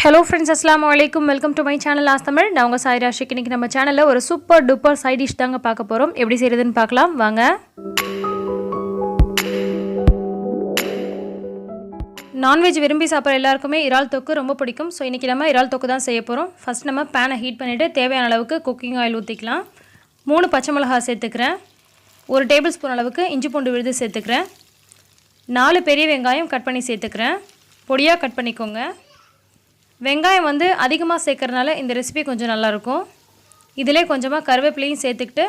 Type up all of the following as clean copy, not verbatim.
Hello friends, assalamu alaikum. Welcome to my channel Last Tamil. நான் உங்க சாய் ராஷிக். இன்னைக்கு நம்ம சேனல்ல ஒரு சூப்பர் டூப்பர் சைட் டிஷ் தாங்க பார்க்க போறோம். எப்படி செய்யறதுன்னு பார்க்கலாம் வாங்க. நான்வெஜ் விரும்பி சாப்பிட்ற எல்லாருக்குமே இறால் தொக்கு ரொம்ப பிடிக்கும். ஸோ இன்றைக்கி நம்ம இறால் தொக்கு தான் செய்ய போகிறோம். ஃபஸ்ட் நம்ம பேனை ஹீட் பண்ணிவிட்டு தேவையான அளவுக்கு குக்கிங் ஆயில் ஊற்றிக்கலாம். 3 பச்சை மிளகாய் சேர்த்துக்கிறேன். 1 டேபிள் ஸ்பூன் அளவுக்கு இஞ்சி பூண்டு விழுது சேர்த்துக்கிறேன். 4 பெரிய வெங்காயம் கட் பண்ணி சேர்த்துக்கிறேன். பொடியாக கட் பண்ணிக்கோங்க. வெங்காயம் வந்து அதிகமாக சேர்க்கறனால இந்த ரெசிபி கொஞ்சம் நல்லாயிருக்கும். இதிலே கொஞ்சமாக கருவேப்பிலையும் சேர்த்துக்கிட்டு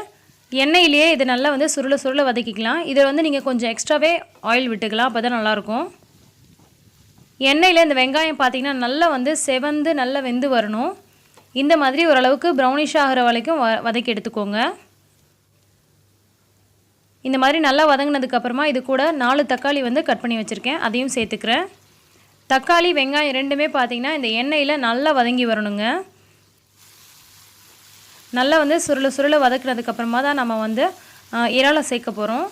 எண்ணெயிலேயே இது நல்லா வந்து சுருள வதக்கிக்கலாம். இதில் வந்து நீங்கள் கொஞ்சம் எக்ஸ்ட்ராவே ஆயில் விட்டுக்கலாம், அப்போ தான் நல்லாயிருக்கும். எண்ணெயில் இந்த வெங்காயம் பார்த்திங்கன்னா நல்லா வந்து செவந்து நல்லா வெந்து வரணும். இந்த மாதிரி ஓரளவுக்கு ப்ரௌனிஷ் ஆகிற வரைக்கும் வதக்கி எடுத்துக்கோங்க. இந்த மாதிரி நல்லா வதங்கினதுக்கப்புறமா இது கூட 4 தக்காளி வந்து கட் பண்ணி வச்சுருக்கேன், அதையும் சேர்த்துக்கிறேன். தக்காளி வெங்காயம் ரெண்டுமே பார்த்திங்கன்னா இந்த எண்ணெயில் நல்லா வதங்கி வரணுங்க. நல்லா வந்து சுருள வதக்கினதுக்கப்புறமா தான் நம்ம வந்து இறாலை சேர்க்க போகிறோம்.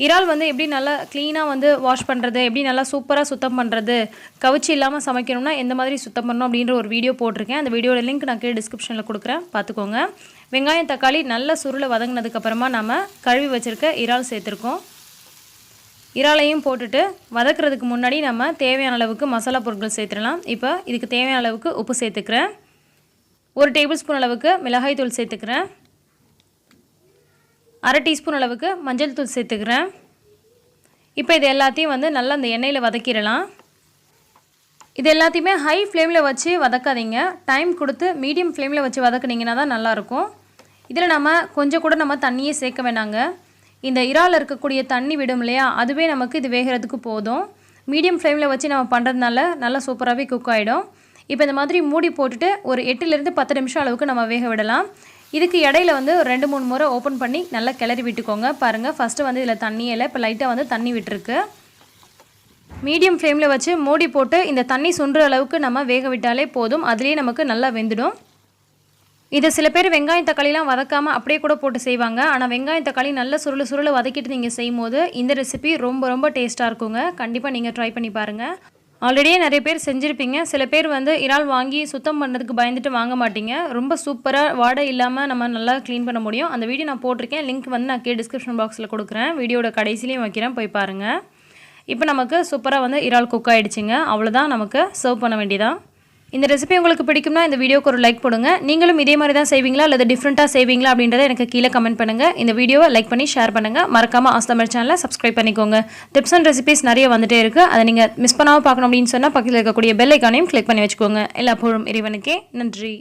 இறால் வந்து எப்படி நல்லா க்ளீனாக வந்து வாஷ் பண்ணுறது, எப்படி நல்லா சூப்பராக சுத்தம் பண்ணுறது, கவுச்சி இல்லாமல் சமைக்கணும்னா எந்த மாதிரி சுத்தம் பண்ணணும் அப்படின்ற ஒரு வீடியோ போட்டிருக்கேன். அந்த வீடியோட லிங்க் நான் கீழே டிஸ்கிரிப்ஷனில் கொடுக்குறேன், பார்த்துக்கோங்க. வெங்காயம் தக்காளி நல்லா சுருள வதங்கினதுக்கப்புறமா நம்ம கழுவி வச்சுருக்க இறால் சேர்த்துருக்கோம். இறாலையும் போட்டுட்டு வதக்கிறதுக்கு முன்னாடி நம்ம தேவையான அளவுக்கு மசாலா பொருட்கள் சேர்த்துடலாம். இப்போ இதுக்கு தேவையான அளவுக்கு உப்பு சேர்த்துக்கிறேன். 1 டேபிள் ஸ்பூன் அளவுக்கு மிளகாய் தூள் சேர்த்துக்கிறேன். 1/2 டீஸ்பூன் அளவுக்கு மஞ்சள் தூள் சேர்த்துக்கிறேன். இப்போ இது எல்லாத்தையும் வந்து நல்லா அந்த எண்ணெயில் வதக்கிடலாம். இது எல்லாத்தையுமே ஹை ஃப்ளேமில் வச்சு வதக்காதீங்க. டைம் கொடுத்து மீடியம் ஃப்ளேமில் வச்சு வதக்குனிங்கன்னா தான் நல்லாயிருக்கும். இதில் நம்ம கொஞ்சம் கூட நம்ம தண்ணியே சேர்க்க வேணாங்க. இந்த இறால் இருக்கக்கூடிய தண்ணி விடும் இல்லையா, அதுவே நமக்கு இது வேகிறதுக்கு போதும். மீடியம் ஃப்ளேமில் வச்சு நம்ம பண்ணுறதுனால நல்லா சூப்பராகவே குக் ஆகிடும். இப்போ இந்த மாதிரி மூடி போட்டுட்டு ஒரு 8லேருந்து 10 நிமிஷம் அளவுக்கு நம்ம வேக விடலாம். இதுக்கு இடையில வந்து 2-3 முறை ஓப்பன் பண்ணி நல்லா கிளறி விட்டுக்கோங்க. பாருங்கள், ஃபஸ்ட்டு வந்து இதில் தண்ணியே இல்லை, இப்போ லைட்டாக வந்து தண்ணி விட்டுருக்கு. மீடியம் ஃப்ளேமில் வச்சு மூடி போட்டு இந்த தண்ணி சுண்டுற அளவுக்கு நம்ம வேக விட்டாலே போதும். அதுலேயே நமக்கு நல்லா வெந்துடும். இதை சில பேர் வெங்காயம் தக்காளிலாம் வதக்காமல் அப்படியே கூட போட்டு செய்வாங்க. ஆனால் வெங்காயம் தக்காளி நல்லா சுருள வதக்கிட்டு நீங்கள் செய்யும் போது இந்த ரெசிபி ரொம்ப டேஸ்ட்டாக இருக்குங்க. கண்டிப்பாக நீங்கள் ட்ரை பண்ணி பாருங்கள். ஆல்ரெடியே நிறைய பேர் செஞ்சுருப்பீங்க. சில பேர் வந்து இறால் வாங்கி சுத்தம் பண்ணுறதுக்கு பயந்துட்டு வாங்க மாட்டீங்க. ரொம்ப சூப்பராக வாடை இல்லாமல் நம்ம நல்லா க்ளீன் பண்ண முடியும். அந்த வீடியோ நான் போட்டிருக்கேன், லிங்க் வந்து நான் கீழே டிஸ்கிரிப்ஷன் பாக்ஸில் கொடுக்குறேன். வீடியோட கடைசிலையும் வைக்கிறேன், போய் பாருங்கள். இப்போ நமக்கு சூப்பராக வந்து இறால் குக் ஆகிடுச்சிங்க. அவ்வளோதான், நமக்கு சர்வ் பண்ண வேண்டியதான். இந்த ரெசிபி உங்களுக்கு பிடிக்கும்னா இந்த வீடியோக்கு ஒரு லைக் போடுங்க. நீங்களும் இதே மாதிரி தான் செய்வீங்களா அல்லது டிஃப்ரெண்ட்டாக செய்வீங்களா அப்படின்றத எனக்கு கீழே கமெண்ட் பண்ணுங்கள். இந்த வீடியோவை லைக் பண்ணி ஷேர் பண்ணுங்கள். மறக்காமல் ஆஸ் தமிழ் சேனலை சப்ஸ்கிரைப் பண்ணிக்கோங்க. டிப்ஸ் அண்ட் ரெசிபிஸ் நிறைய வந்துட்டே இருக்குது. அதை நீங்கள் மிஸ் பண்ணாமல் பார்க்கணும் அப்படின்னு சொன்னால் பக்கத்தில் இருக்கக்கூடிய பெல் ஐக்கானையும் கிளிக் பண்ணி வச்சுக்கோங்க. எல்லா புகழும் இறைவனுக்கே. நன்றி.